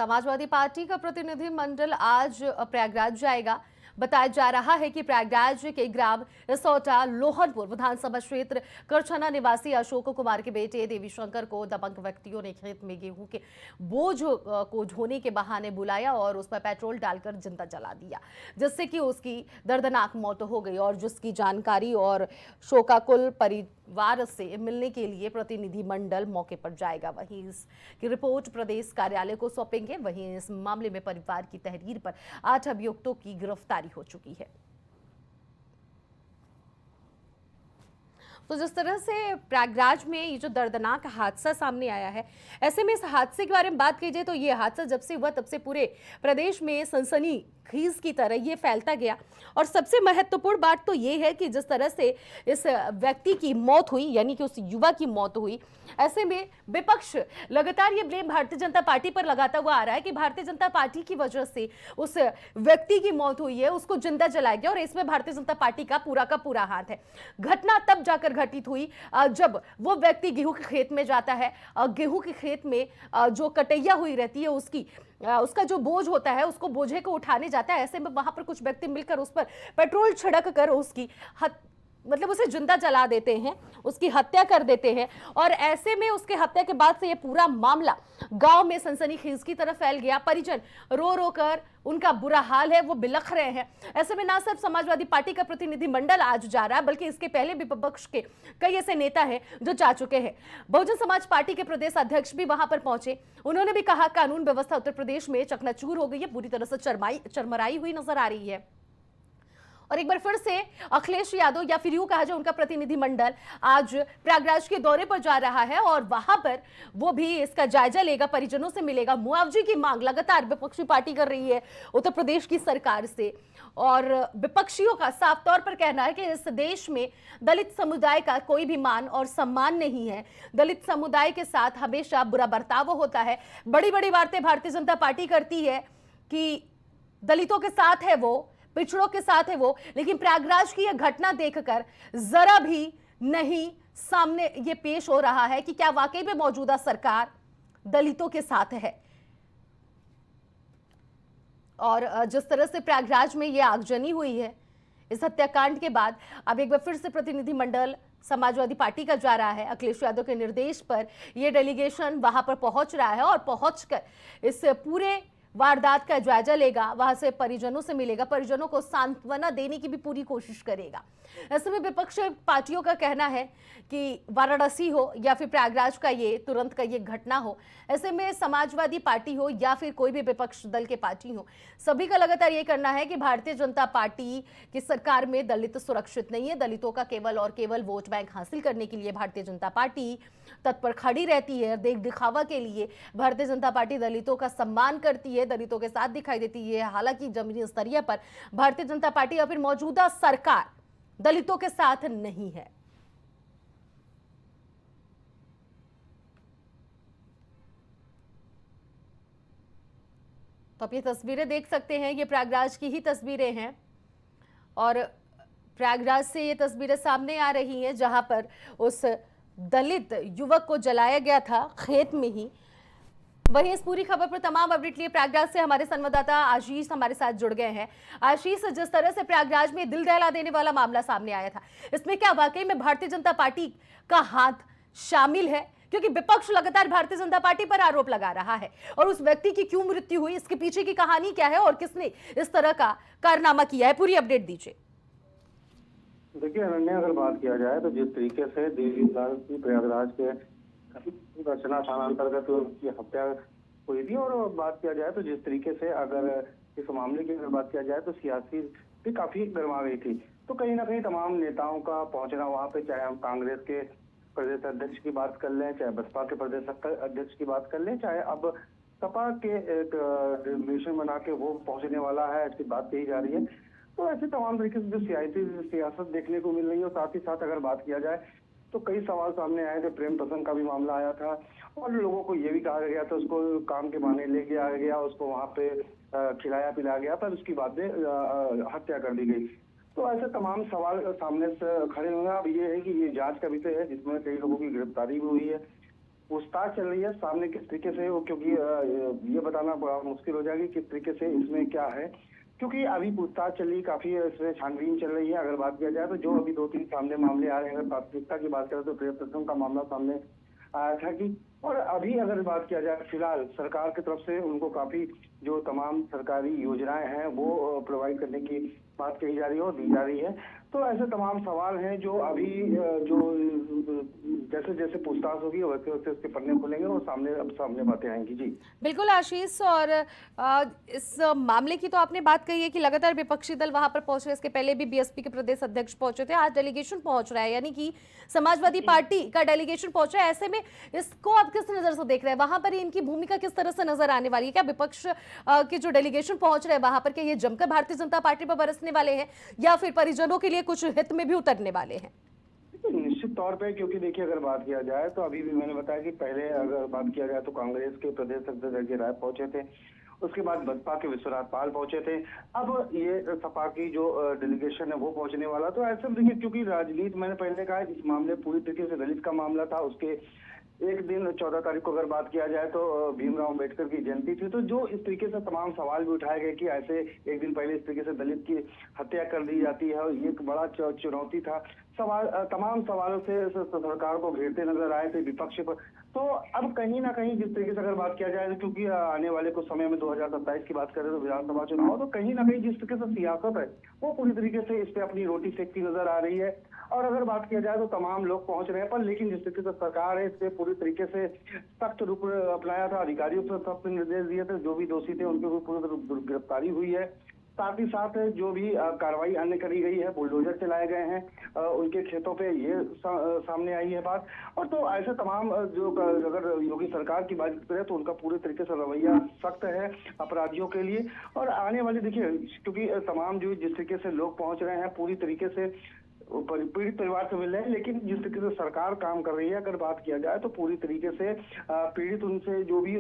Samajwadi party का प्रतिनिधिमंडल आज प्रयागराज जाएगा। बताया जा रहा है कि प्रयागराज के ग्राम रिसोटा लोहनपुर विधानसभा क्षेत्र करछना निवासी अशोक कुमार के बेटे देवीशंकर को दबंग व्यक्तियों ने खेत में गेहूं के बोझ को ढोने के बहाने बुलाया और उस पर पेट्रोल डालकर जिंदा जला दिया, जिससे कि उसकी दर्दनाक मौत हो गई। और जिसकी जानकारी और शोकाकुल परिवार से मिलने के लिए प्रतिनिधिमंडल मौके पर जाएगा। वहीं इसकी रिपोर्ट प्रदेश कार्यालय को सौंपेंगे। वहीं इस मामले में परिवार की तहरीर पर 8 अभियुक्तों की गिरफ्तारी हो चुकी है। तो जिस तरह से प्रयागराज में ये जो दर्दनाक हादसा सामने आया है, ऐसे में इस हादसे के बारे में बात की जाए तो ये हादसा जब से हुआ तब से पूरे प्रदेश में सनसनी खीज की तरह ये फैलता गया। और सबसे महत्वपूर्ण बात तो ये है कि जिस तरह से इस व्यक्ति की मौत हुई, यानी कि उस युवा की मौत हुई, ऐसे में विपक्ष लगातार ये ब्लेम भारतीय जनता पार्टी पर लगाता हुआ आ रहा है कि भारतीय जनता पार्टी की वजह से उस व्यक्ति की मौत हुई है, उसको जिंदा जलाया गया और इसमें भारतीय जनता पार्टी का पूरा हाथ है। घटना तब जाकर घटित हुई जब वो व्यक्ति गेहूं के खेत में जाता है। गेहूं के खेत में जो कटैया हुई रहती है उसका जो बोझ होता है, उसको बोझे को उठाने जाता है। ऐसे में वहां पर कुछ व्यक्ति मिलकर उस पर पेट्रोल छिड़क कर उसकी मतलब उसे जिंदा जला देते हैं, उसकी हत्या कर देते हैं। और ऐसे में उसके हत्या के बाद से ये पूरा मामला गांव में सनसनीखेज की तरफ फैल गया। परिजन रो रो कर उनका बुरा हाल है, वो बिलख रहे हैं। ऐसे में ना सिर्फ समाजवादी पार्टी का प्रतिनिधिमंडल आज जा रहा है, बल्कि इसके पहले भी विपक्ष के कई ऐसे नेता हैं जो जा चुके हैं। बहुजन समाज पार्टी के प्रदेश अध्यक्ष भी वहां पर पहुंचे। उन्होंने भी कहा कानून व्यवस्था उत्तर प्रदेश में चकनाचूर हो गई है, पूरी तरह से चरमराई हुई नजर आ रही है। और एक बार फिर से अखिलेश यादव या फिर यूं कहा जाए उनका प्रतिनिधिमंडल आज प्रयागराज के दौरे पर जा रहा है और वहां पर वो भी इसका जायजा लेगा, परिजनों से मिलेगा। मुआवजे की मांग लगातार विपक्षी पार्टी कर रही है उत्तर प्रदेश की सरकार से। और विपक्षियों का साफ तौर पर कहना है कि इस देश में दलित समुदाय का कोई भी मान और सम्मान नहीं है। दलित समुदाय के साथ हमेशा बुरा बर्ताव होता है। बड़ी बड़ी बातें भारतीय जनता पार्टी करती है कि दलितों के साथ है वो, पिछड़ों के साथ है वो, लेकिन प्रयागराज की यह घटना देखकर जरा भी नहीं सामने ये पेश हो रहा है कि क्या वाकई में मौजूदा सरकार दलितों के साथ है। और जिस तरह से प्रयागराज में ये आगजनी हुई है इस हत्याकांड के बाद, अब एक बार फिर से प्रतिनिधिमंडल समाजवादी पार्टी का जा रहा है। अखिलेश यादव के निर्देश पर यह डेलीगेशन वहां पर पहुंच रहा है और पहुंचकर इस पूरे वारदात का जायजा लेगा, वहां से परिजनों से मिलेगा, परिजनों को सांत्वना देने की भी पूरी कोशिश करेगा। ऐसे में विपक्ष पार्टियों का कहना है कि वाराणसी हो या फिर प्रयागराज का ये तुरंत का ये घटना हो, ऐसे में समाजवादी पार्टी हो या फिर कोई भी विपक्ष दल के पार्टी हो, सभी का लगातार ये करना है कि भारतीय जनता पार्टी की सरकार में दलित सुरक्षित नहीं है। दलितों का केवल और केवल वोट बैंक हासिल करने के लिए भारतीय जनता पार्टी तत्पर खड़ी रहती है। देख दिखावा के लिए भारतीय जनता पार्टी दलितों का सम्मान करती है, दलितों के साथ दिखाई देती है। हालांकि जमीनी स्तरीय पर भारतीय जनता पार्टी या फिर मौजूदा सरकार दलितों के साथ नहीं है। तो आप ये तस्वीरें देख सकते हैं, ये प्रयागराज की ही तस्वीरें हैं और प्रयागराज से ये तस्वीरें सामने आ रही हैं जहां पर उस दलित युवक को जलाया गया था खेत में ही। वहीं इस पूरी खबर पर तमाम अपडेट लिए प्रयागराज से हमारे संवाददाता आशीष हमारे साथ जुड़ गए हैं। आशीष, जिस तरह से प्रयागराज में दिल दहला देने वाला मामला सामने आया था, इसमें क्या वाकई में भारतीय जनता पार्टी का हाथ शामिल है? क्योंकि विपक्ष लगातार भारतीय जनता पार्टी पर आरोप लगा रहा है। और उस व्यक्ति की क्यों मृत्यु हुई, इसके पीछे की कहानी क्या है और किसने इस तरह का कारनामा किया है, पूरी अपडेट दीजिए। देखिए अनन्या, अगर बात किया जाए तो जिस तरीके से देवीलाल की प्रयागराज के रचना थानांतर्गत की हत्या हुई थी, और बात किया जाए तो जिस तरीके से अगर इस मामले की अगर बात किया जाए तो सियासी भी काफी गर्मा गई थी। तो कहीं ना कहीं तमाम नेताओं का पहुंचना वहां पे, चाहे हम कांग्रेस के प्रदेश अध्यक्ष की बात कर लें, चाहे बसपा के प्रदेश अध्यक्ष की बात कर लें, चाहे अब सपा के एक मिशन बना के वो पहुंचने वाला है, ऐसी बात कही जा रही है। तो ऐसे तमाम तरीके से जो सियासत देखने को मिल रही है। और साथ ही साथ अगर बात किया जाए तो कई सवाल सामने आए थे। प्रेम प्रसंग का भी मामला आया था और लोगों को ये भी कहा गया था, उसको काम के बहाने लेके आया गया, उसको वहां पे खिलाया पिलाया गया, पर उसकी बाद में हत्या कर दी गई। तो ऐसे तमाम सवाल सामने से खड़े हुए हैं। अब ये है कि ये जांच का विषय है जिसमें कई लोगों की गिरफ्तारी भी हुई है। पूछताछ चल रही है सामने किस तरीके से वो, क्योंकि ये बताना बड़ा मुश्किल हो जाएगी किस तरीके से इसमें क्या है, क्योंकि अभी पूछताछ चल रही है, काफी इसमें छानबीन चल रही है। अगर बात किया जाए तो जो अभी 2-3 सामने मामले आ रहे हैं, अगर प्राथमिकता की बात करें तो प्रियदर्शन का मामला सामने आया था कि, और अभी अगर बात किया जाए फिलहाल सरकार की तरफ से उनको काफी जो तमाम सरकारी योजनाएं हैं वो प्रोवाइड करने की बात कही जा रही है और दी जा रही है। तो ऐसे तमाम सवाल हैं जो अभी जो जैसे जैसे पूछताछ होगी वैसे वैसे उसके पन्ने खुलेंगे और सामने बातें आएंगी। जी बिल्कुल आशीष, और इस मामले की तो आपने बात कही है कि लगातार विपक्षी दल वहां पर पहुंच रहे हैं। इसके पहले भी बीएसपी के प्रदेश अध्यक्ष पहुंचे थे, आज डेलीगेशन पहुंच रहा है, यानी कि समाजवादी पार्टी का डेलीगेशन पहुंच रहा है। ऐसे में इसको आप किस नजर से देख रहे हैं? वहां पर इनकी भूमिका किस तरह से नजर आने वाली है? क्या विपक्ष के जो डेलीगेशन पहुंच रहे हैं वहां पर, क्या ये जमकर भारतीय जनता पार्टी पर बरसने वाले हैं या फिर परिजनों के लिए कुछ हित में भी उतरने वाले हैं? निश्चित तौर पे, क्योंकि देखिए अगर बात किया जाए तो अभी भी मैंने बताया कि पहले अगर बात किया जाए तो कांग्रेस के प्रदेश अध्यक्ष अजय राय पहुंचे थे, उसके बाद बसपा के विश्वनाथ पाल पहुंचे थे, अब ये सपा की जो डेलीगेशन है वो पहुंचने वाला। तो ऐसे में देखिए, क्योंकि राजनीति मैंने पहले कहा इस मामले पूरी तरीके से दलित का मामला था, उसके एक दिन 14 तारीख को अगर बात किया जाए तो भीमराव अम्बेडकर की जयंती थी, तो जो इस तरीके से तमाम सवाल भी उठाए गए कि ऐसे एक दिन पहले इस तरीके से दलित की हत्या कर दी जाती है, और ये एक बड़ा चुनौती था। तमाम सवालों से सरकार को घेरते नजर आए थे विपक्ष पर। तो अब कहीं ना कहीं जिस तरीके से अगर बात किया जाए, क्योंकि आने वाले कुछ समय में 2027 की बात करें तो विधानसभा चुनाव, तो कहीं ना कहीं जिस तरीके से सियासत है वो पूरी तरीके से इस पे अपनी रोटी सेकती नजर आ रही है। और अगर बात किया जाए तो तमाम लोग पहुंच रहे हैं, पर लेकिन जिस तरीके से सरकार है इस पे पूरी तरीके से सख्त रुख अपनाया था, अधिकारियों को सख्त निर्देश दिए थे, जो भी दोषी थे उनके ऊपर पूरी गिरफ्तारी हुई है। साथ ही साथ जो भी कार्रवाई अन्य करी गई है, बुलडोजर चलाए गए हैं उनके खेतों पे, ये सामने आई है बात। और तो ऐसे तमाम जो अगर योगी सरकार की बात करें तो उनका पूरे तरीके से रवैया सख्त है अपराधियों के लिए। और आने वाली देखिए, क्योंकि तमाम जो जिस तरीके से लोग पहुंच रहे हैं पूरी तरीके से पीड़ित परिवार से मिल रहे हैं, लेकिन जिस तरीके से सरकार काम कर रही है अगर बात किया जाए तो पूरी तरीके से पीड़ित उनसे जो भी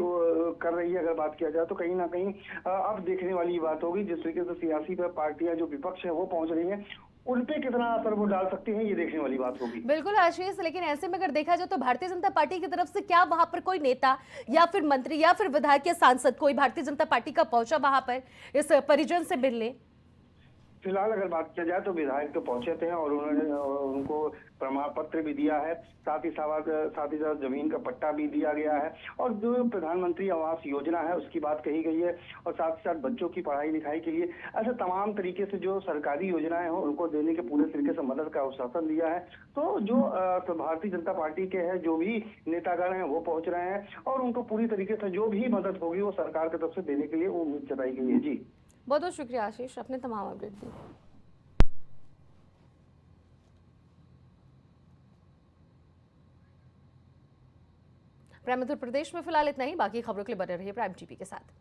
कर रही है अगर बात किया जाए तो कहीं ना कहीं अब देखने वाली बात होगी। जिस तरीके से सियासी पार्टियां जो विपक्ष है वो पहुंच रही हैं, उन पे कितना असर वो डाल सकती हैं, ये देखने वाली बात होगी। बिल्कुल आशीष, लेकिन ऐसे में अगर देखा जाए तो भारतीय जनता पार्टी की तरफ से क्या वहां पर कोई नेता या फिर मंत्री या फिर विधायक या सांसद कोई भारतीय जनता पार्टी का पहुंचा वहां पर इस परिजन से मिलने? फिलहाल अगर बात किया जाए तो विधायक तो पहुंचे थे और उन्होंने उनको प्रमाण पत्र भी दिया है, साथ ही साथ जमीन का पट्टा भी दिया गया है, और जो प्रधानमंत्री आवास योजना है उसकी बात कही गई है, और साथ ही साथ बच्चों की पढ़ाई लिखाई के लिए ऐसे तमाम तरीके से जो सरकारी योजनाएं हो उनको देने के पूरे तरीके से मदद का आश्वासन दिया है। तो जो भारतीय जनता पार्टी के हैं जो भी नेतागण हैं वो पहुंच रहे हैं, और उनको पूरी तरीके से जो भी मदद होगी वो सरकार की तरफ से देने के लिए वो उम्मीद जताई गई है। जी बहुत बहुत शुक्रिया आशीष, अपने तमाम अपडेट दी। प्राइम उत्तर प्रदेश में फिलहाल इतना ही, बाकी खबरों के लिए बने रहिए प्राइम टीवी के साथ।